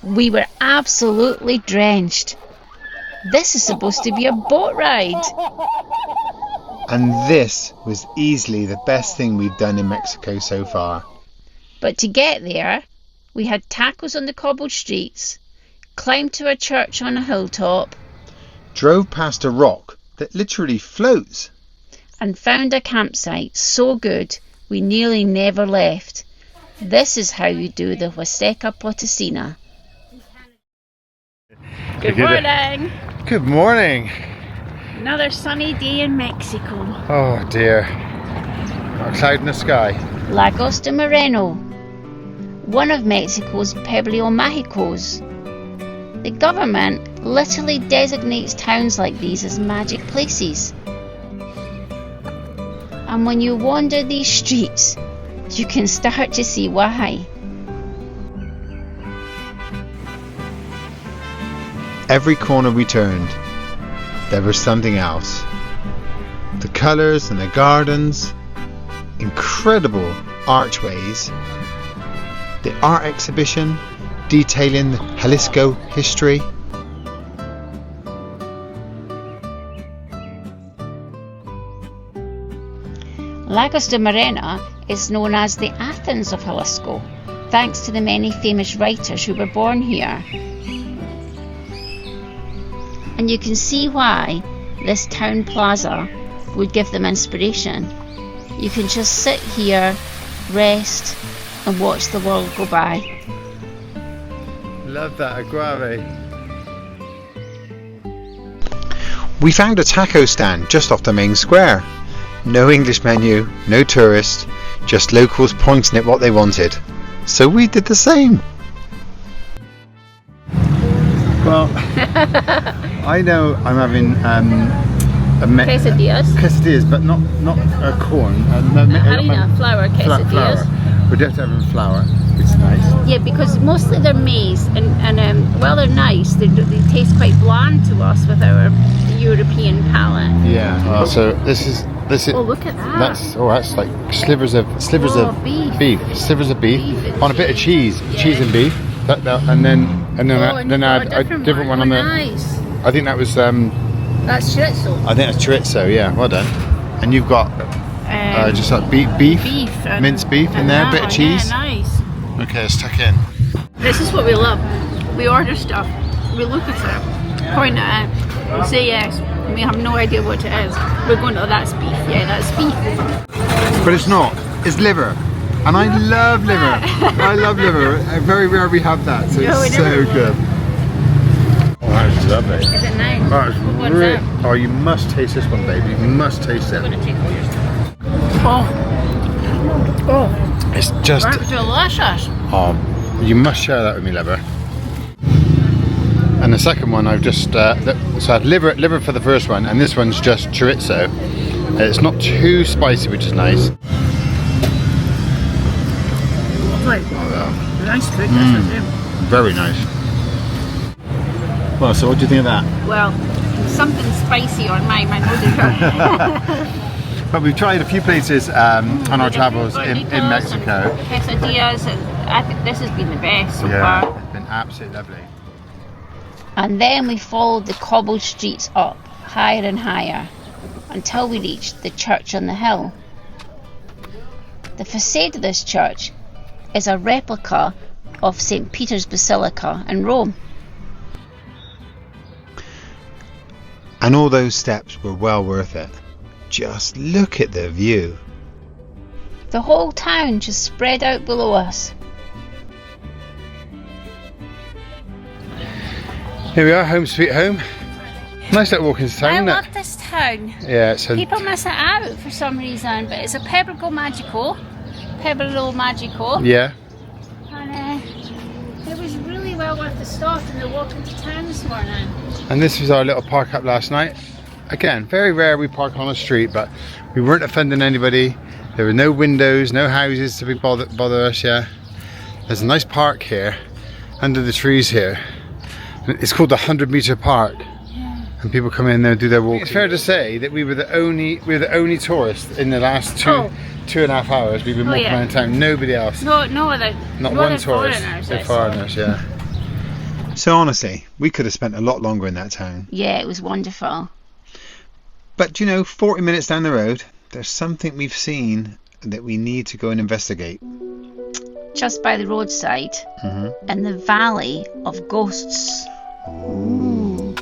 We were absolutely drenched. This is supposed to be a boat ride. And this was easily the best thing we've done in Mexico so far. But to get there, we had tacos on the cobbled streets, climbed to a church on a hilltop, Drove past a rock that literally floats, and found a campsite so good we nearly never left. This is how you do the Huasteca Potosina. Good morning. Good morning. Another sunny day in Mexico. Oh dear. Not a cloud in the sky. Lagos de Moreno, one of Mexico's Pueblo Mágicos. The government literally designates towns like these as magic places. And when you wander these streets, you can start to see why. Every corner we turned, there was something else. The colours and the gardens, incredible archways, the art exhibition detailing Jalisco history. Lagos de Moreno is known as the Athens of Jalisco, thanks to the many famous writers who were born here. And you can see why this town plaza would give them inspiration. You can just sit here, rest, and watch the world go by. Love that agave. We found a taco stand just off the main square. No English menu, no tourists, just locals pointing at what they wanted. So we did the same. Well, I know I'm having quesadillas, but not corn. Harina, flour quesadillas. We do have to have flour. It's nice. Yeah, because mostly they're maize, and while they're nice, they taste quite bland to us with our European palate. Yeah. So this is. Oh, look at that. That's like slivers of beef. Slivers of beef on a bit of cheese and beef. And then I had a different one on the. Nice. I think that was. That's chorizo. I think that's chorizo. Yeah, well done. And you've got just like beef, minced beef in there, a bit of cheese. Yeah, nice. Okay, let's tuck in. This is what we love. We order stuff. We look at it, point at it, say yes. We have no idea what it is. We're going, oh, that's beef. Yeah, that's beef. But it's not. It's liver. And I love liver. I love liver. Very rare we have that, so it's so good. Oh, that's lovely. Is it nice? Oh, it's really. Oh, you must taste this one, baby. You must taste it. I'm going to take all your stuff. Oh. It's just. That's delicious. Oh, you must share that with me, liver. And the second one, I've just so I had liver for the first one, and this one's just chorizo. It's not too spicy, which is nice. Nice food, very nice. Well, so what do you think of that? Well, something spicy on my nose. But we've tried a few places on our travels in Mexico. Quesadillas, and I think this has been the best so far. It's been absolutely lovely. And then we followed the cobbled streets up, higher and higher, until we reached the church on the hill. The facade of this church is a replica of St. Peter's Basilica in Rome. And all those steps were well worth it. Just look at the view. The whole town just spread out below us. Here we are, home sweet home. Nice little walk into town, isn't it? I love this town. Yeah, it's people miss it out for some reason, but it's a Pueblo Mágico. Yeah. And it was really well worth the stop and the walk into town this morning. And this was our little park up last night. Again, very rare we park on a street, but we weren't offending anybody. There were no windows, no houses to be bother us. Yeah. There's a nice park here, under the trees here. It's called the 100-meter park, and people come in there and do their walking. It's fair to say that we were the only tourists in the last 2.5 hours. We've been walking around town. Nobody else. No other. Not one tourist. They're foreigners, yeah. So honestly, we could have spent a lot longer in that town. Yeah, it was wonderful. But you know, 40 minutes down the road, there's something we've seen that we need to go and investigate. Just by the roadside, in the Valley of Ghosts. Ooh.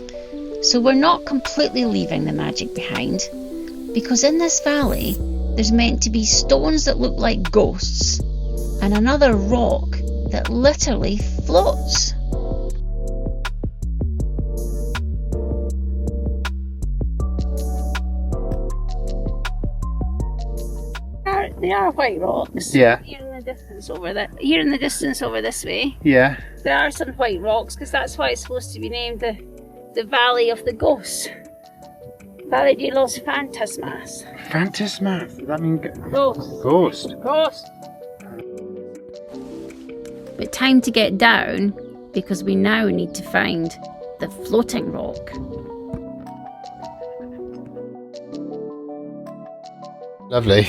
So we're not completely leaving the magic behind, because in this valley, there's meant to be stones that look like ghosts, and another rock that literally floats. They are white rocks. Yeah. Here in the distance over there. Here in the distance over this way. Yeah. There are some white rocks because that's why it's supposed to be named the Valley of the Ghosts. Valle de los Fantasmas. Fantasmas. Does that mean Ghost. ghost? Ghost. But time to get down because we now need to find the floating rock. Lovely.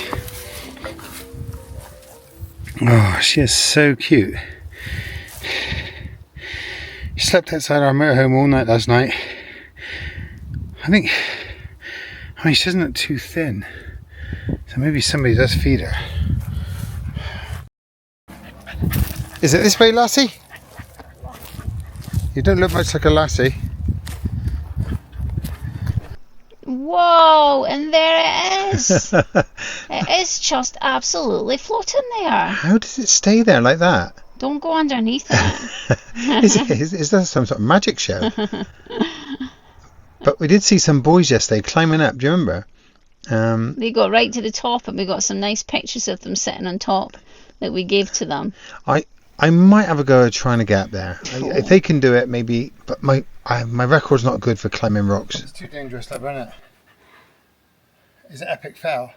Oh, she is so cute. She slept outside our motorhome all night last night. I mean, she doesn't look too thin. So maybe somebody does feed her. Is it this way, lassie? You don't look much like a lassie. Whoa, and there it is. It is just absolutely floating there. How does it stay there like that? Don't go underneath it. Is that some sort of magic show? But we did see some boys yesterday climbing up, do you remember? They got right to the top and we got some nice pictures of them sitting on top that we gave to them. I might have a go at trying to get up there. If they can do it, maybe. But my record's not good for climbing rocks. It's too dangerous, isn't it? Is it epic fail?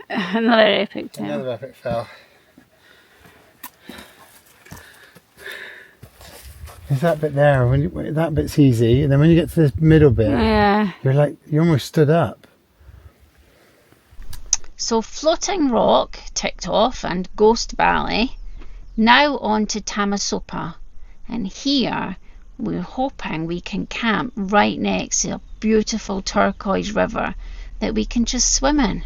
Another epic fail. Another epic fail. There's that bit there. That bit's easy, and then when you get to this middle bit, you're almost stood up. So floating rock ticked off and Ghost Valley. Now on to Tamasopo, and here we're hoping we can camp right next to a beautiful turquoise river that we can just swim in.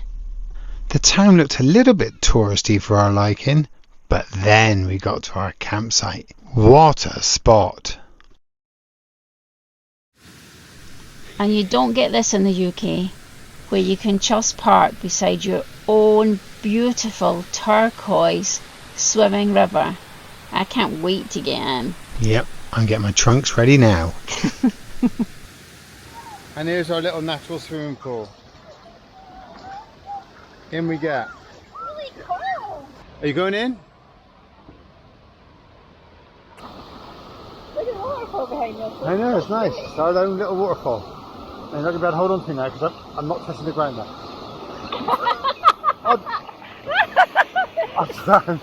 The town looked a little bit touristy for our liking, but then we got to our campsite. What a spot! And you don't get this in the UK, where you can just park beside your own beautiful turquoise swimming river. I can't wait to get in. Yep, I'm getting my trunks ready now. And here's our little natural swimming pool. In we get. Holy cow! Are you going in? Look at the waterfall behind us. I know, it's nice. It's our own little waterfall. And you're not going to be able to hold on to me now because I'm not touching the ground now. I stand.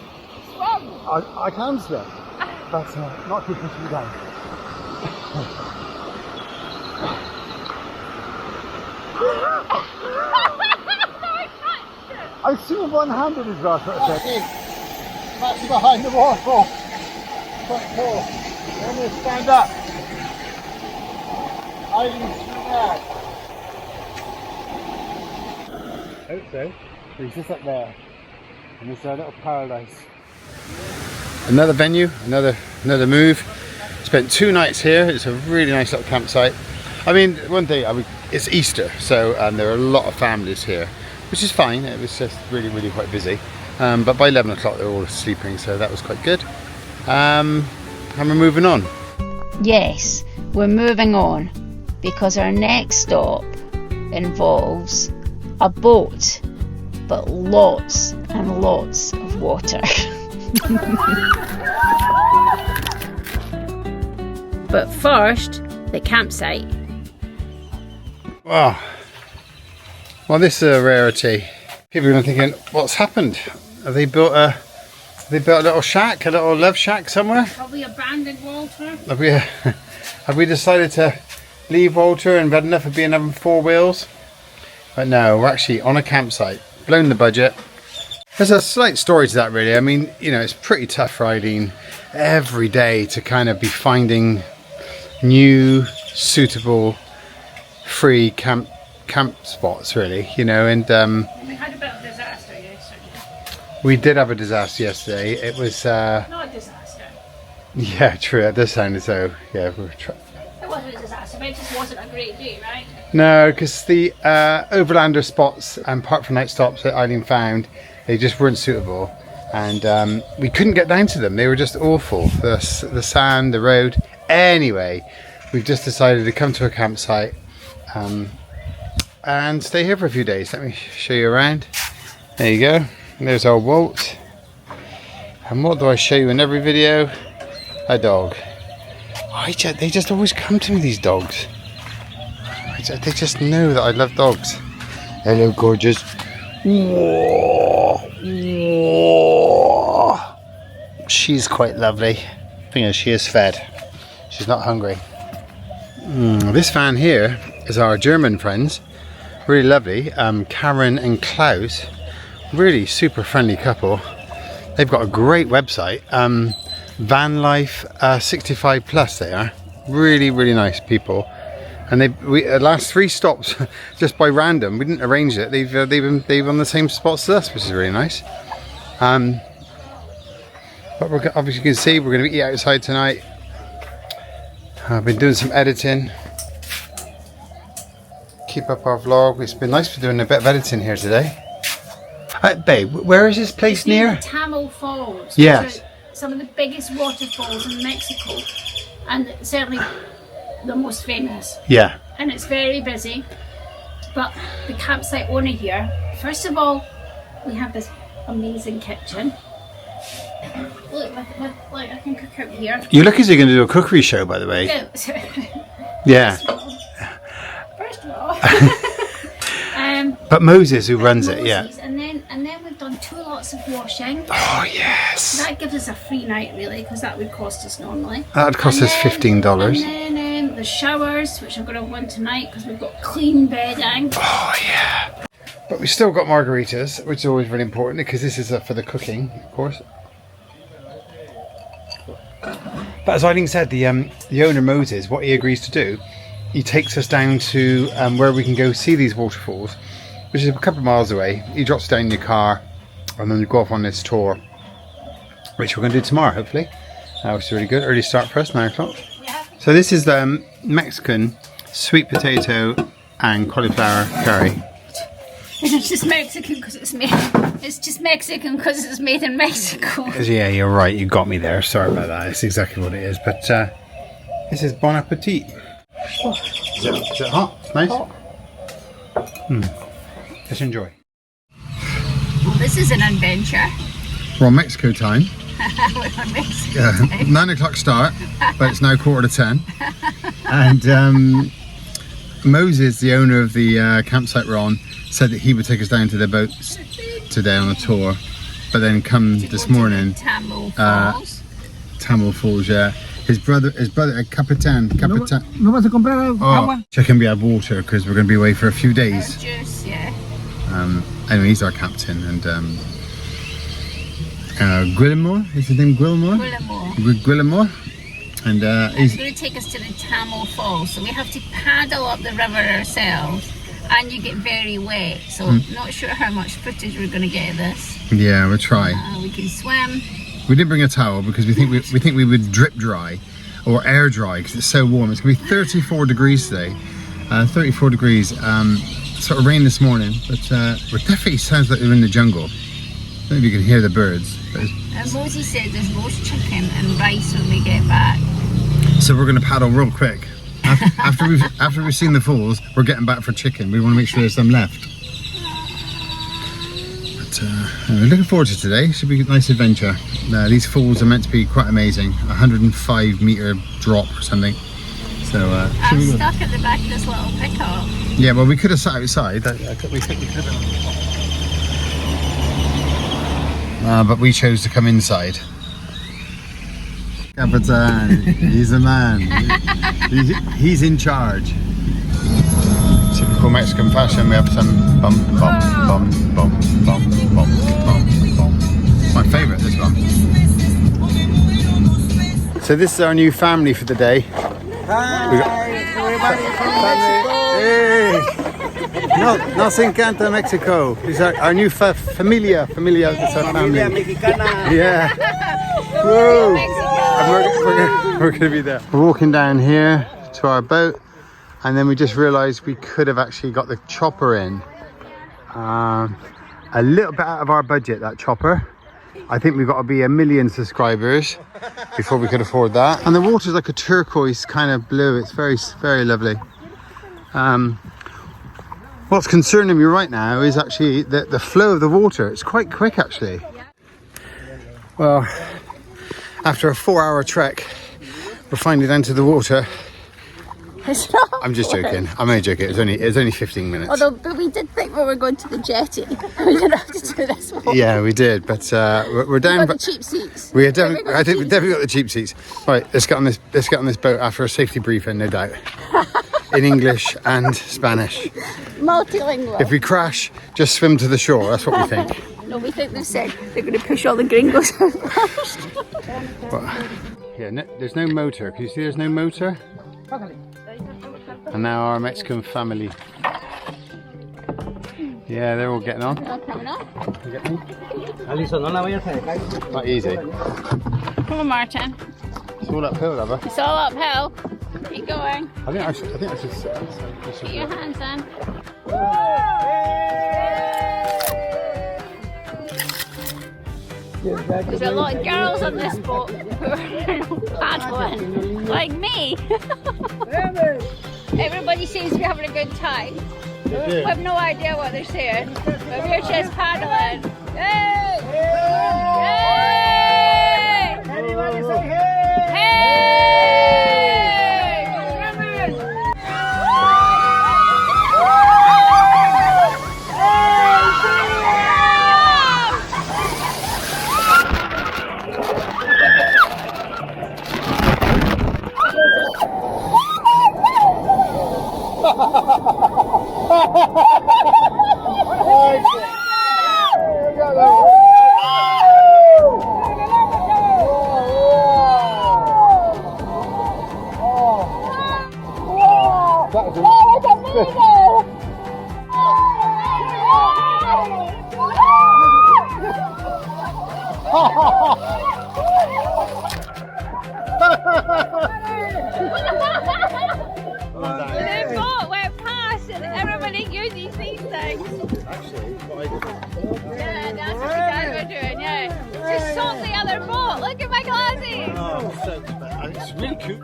I can swim, but not keep pushing me down. I swim one-handed as well, sort of thing. I'm actually behind the waterfall. Quite cool. I'm going to stand up. I can swim there. I hope so. He's just up there. And it's a little paradise. Another venue, another move. Spent 2 nights here. It's a really nice little campsite. I mean, one thing, it's Easter, so there are a lot of families here, which is fine. It was just really, really quite busy. But by 11 o'clock they were all sleeping, so that was quite good. And we're moving on. Yes, we're moving on because our next stop involves a boat, but lots and lots of water. But first, the campsite. Wow. Well, this is a rarity. People are going to be thinking, what's happened? Have they built a little shack, a little love shack somewhere? Have we abandoned Walter? Have we decided to leave Walter and had enough of being having 4 wheels? But no, we're actually on a campsite. Blown the budget. There's a slight story to that, really. I mean, you know, it's pretty tough for Eileen every day to kind of be finding new, suitable, free camp spots, really, you know. And we had a bit of disaster yesterday. we did have a disaster yesterday. It was Not a disaster. yeah, true. That does sound as though yeah we were It wasn't a disaster, but it just wasn't a great day, right? No, because the overlander spots and park for night stops that Eileen found, they just weren't suitable, and we couldn't get down to them. They were just awful. The sand, the road. Anyway, we've just decided to come to a campsite and stay here for a few days. Let me show you around. There you go. There's our Walt. And what do I show you in every video? A dog. They just always come to me, these dogs. They just know that I love dogs. Hello, gorgeous. Whoa. Whoa. She's quite lovely. Thing is, she is fed. She's not hungry. This van here is our German friends. Really lovely. Karen and Klaus. Really super friendly couple. They've got a great website. Van Life 65 plus they are. Really, really nice people. And we last 3 stops just by random. We didn't arrange it. They've been on the same spots as us, which is really nice. But we're obviously, you can see we're going to eat outside tonight. I've been doing some editing. Keep up our vlog. It's been nice for doing a bit of editing here today. Babe, where is this place near? Tamul Falls. Yes. Some of the biggest waterfalls in Mexico, and certainly the most famous. Yeah. And it's very busy, but the campsite owner here, first of all, we have this amazing kitchen. Look, like I can cook out here. You look as you're going to do a cookery show, by the way. No, Yeah. First of all. But Moses who runs it, yeah. And then we've done 2 lots of washing. Oh yes. That gives us a free night, really, because that would cost us normally. That would cost us $15. And then the showers, which I'm going to have one tonight because we've got clean bedding. Oh yeah. But we've still got margaritas, which is always really important because this is for the cooking, of course. But as Eileen said, the owner Moses, what he agrees to do, he takes us down to where we can go see these waterfalls, which is a couple of miles away. He drops down in your car, and then we go off on this tour, which we're going to do tomorrow, hopefully. Which is really good. Early start for us, 9 o'clock. Yeah. So this is the Mexican sweet potato and cauliflower curry. It's just Mexican because it's made. It's just Mexican because it's made in Mexico. Yeah, you're right. You got me there. Sorry about that. It's exactly what it is. But this is bon appetit. Is it hot? Nice. Just enjoy. Well, this is an adventure. We're on Mexico time. We're on Mexico time. 9 o'clock start, but it's now 9:45. And Moses, the owner of the campsite we're on, said that he would take us down to the boats today on a tour. But then come this morning, Tamul Falls. Tamul Falls, yeah. His brother, Capitan. ¿No vas a comprar agua? Checking we have water because we're going to be away for a few days. Juice, yeah. Anyway, he's our captain, and Guillemot, is his name Guillemot? Guillemot. And he's going to take us to the Tamul Falls, so we have to paddle up the river ourselves, and you get very wet, so not sure how much footage we're going to get of this. Yeah, we'll try. We can swim. We didn't bring a towel because we think we would drip dry or air dry because it's so warm. It's going to be 34 degrees today. 34 degrees. Sort of rain this morning, but it definitely sounds like we're in the jungle. I don't know if you can hear the birds. And Moses said there's roast chicken and rice when we get back. So we're going to paddle real quick. After we've seen the falls, we're getting back for chicken. We want to make sure there's some left. We're looking forward to today. Should be a nice adventure. These falls are meant to be quite amazing. 105-meter drop or something. So I'm stuck at the back of this little pickup. Yeah, well, we could have sat outside. But we chose to come inside. Capitan, he's a man. He's in charge. Typical Mexican fashion, we have some bum, bum, bum, bum, bum, bum, bum, bum. My favourite, this one. So this is our new family for the day. Everybody from Mexico. Hey. Nos encanta Mexico. These are our new familia. It's our family. Mexicana. Yeah. Whoa. And we're gonna be there. We're walking down here to our boat, and then we just realised we could have actually got the chopper in. A little bit out of our budget, that chopper. I think we've got to be 1 million subscribers before we could afford that. And the water's like a turquoise kind of blue. It's very, very lovely. What's concerning me right now is actually the flow of the water. It's quite quick actually. Well, after a 4-hour trek, we're finally down to the water. It's not. I'm just joking. I'm only joking. It was only 15 minutes. Although, but we did think we were going to the jetty. We didn't have to do this one. Yeah, we did, but we're down. We got the cheap seats. We definitely got the cheap seats. Right, let's get on this boat after a safety briefing, no doubt, in English and Spanish. Multilingual. If we crash, just swim to the shore. That's what we think. No, we think they've said they're going to push all the gringos out first. Yeah, there's no motor. Can you see there's no motor? And now our Mexican family. Yeah, they're all getting on. They're all coming up. Alison, no la vayas a dejar. Not easy. Come on, Martin. It's all uphill, Lover. It's all uphill. Keep going. I think I should Put your hands in. There's a lot of girls on this boat who are paddling, like me. Everybody seems to be having a good time. We have no idea what they're saying, but we're just paddling. Hey! Hey! Everybody say hey! Hey! The boat went past and everybody uses these things. Yeah, that's what you guys were doing, yeah. Just stop the other boat. Look at my glasses. Oh, it's really cool.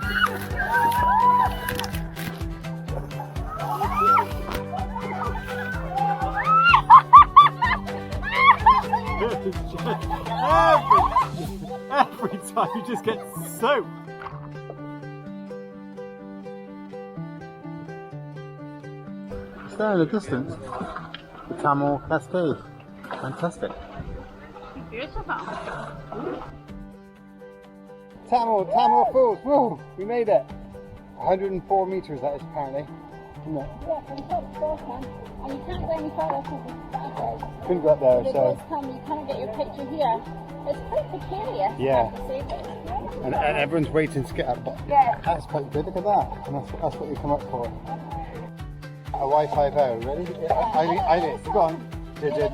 Every time you just get soaked. It's there in the distance. The Tamul Cascade. Fantastic. Beautiful. Tamul Falls. Whoa, we made it. 104 meters that is apparently. Isn't it? Yeah, from top to bottom. And you can't go any further because it's backwards. Couldn't go up there, The so. boats come, you kind of get your picture here. It's quite precarious. Yeah. I have to say this. And everyone's waiting to get up. Yeah. That's quite good. Look at that. And that's what we come up for. A Wi-Fi vow. Ready? Eileen, go on. It's a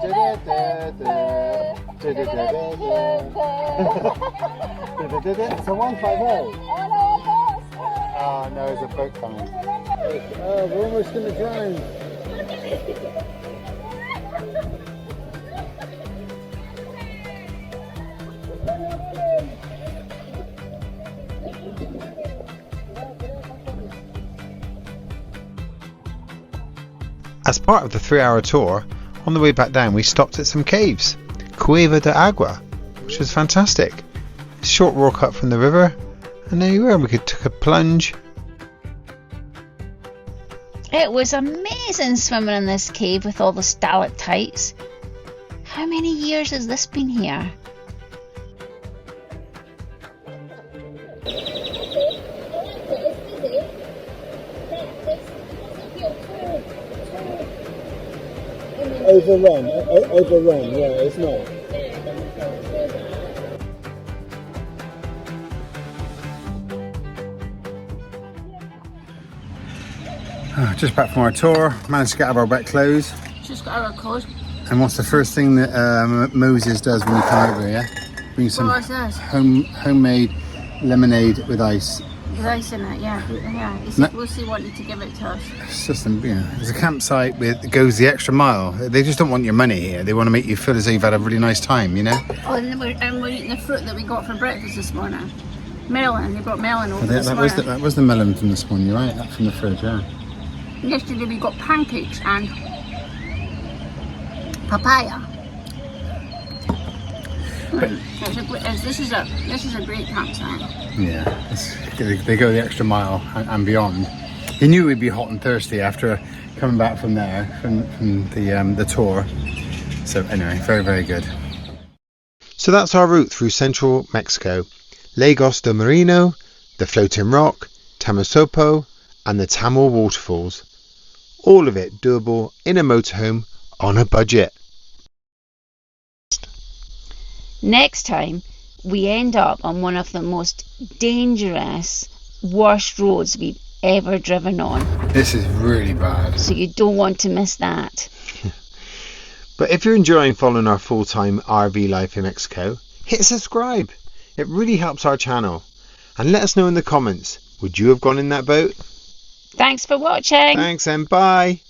150. Oh no, there's a boat coming. Oh, we're almost going to drown. As part of the 3-hour tour, on the way back down we stopped at some caves, Cueva de Agua, which was fantastic. A short walk up from the river, and there you were, we could take a plunge. It was amazing swimming in this cave with all the stalactites. How many years has this been here? Overrun, yeah, it's not. Just back from our tour, managed to get out of our wet clothes. Just got our clothes. And what's the first thing that Moses does when you come over here? Bring some What's this? homemade lemonade with ice. With ice in it, yeah. He said Lucy wanted to give it to us. It's just, there's a campsite that goes the extra mile. They just don't want your money here. They want to make you feel as though you've had a really nice time, you know? Oh, and we're eating the fruit that we got for breakfast this morning. Melon, they brought melon over this morning. That was the melon from this morning, right? That's from the fridge, yeah. Yesterday we got pancakes and papaya. This is a great campsite. Yeah, they go the extra mile and beyond. You knew we'd be hot and thirsty after coming back from there, from the tour. So anyway, very, very good. So that's our route through central Mexico. Lagos de Moreno, the Floating Rock, Tamasopo and the Tamul Waterfalls. All of it doable in a motorhome on a budget. Next time, we end up on one of the most dangerous, worst roads we've ever driven on. This is really bad. So you don't want to miss that. But if you're enjoying following our full-time RV life in Mexico, hit subscribe. It really helps our channel. And let us know in the comments, would you have gone in that boat? Thanks for watching. Thanks and bye.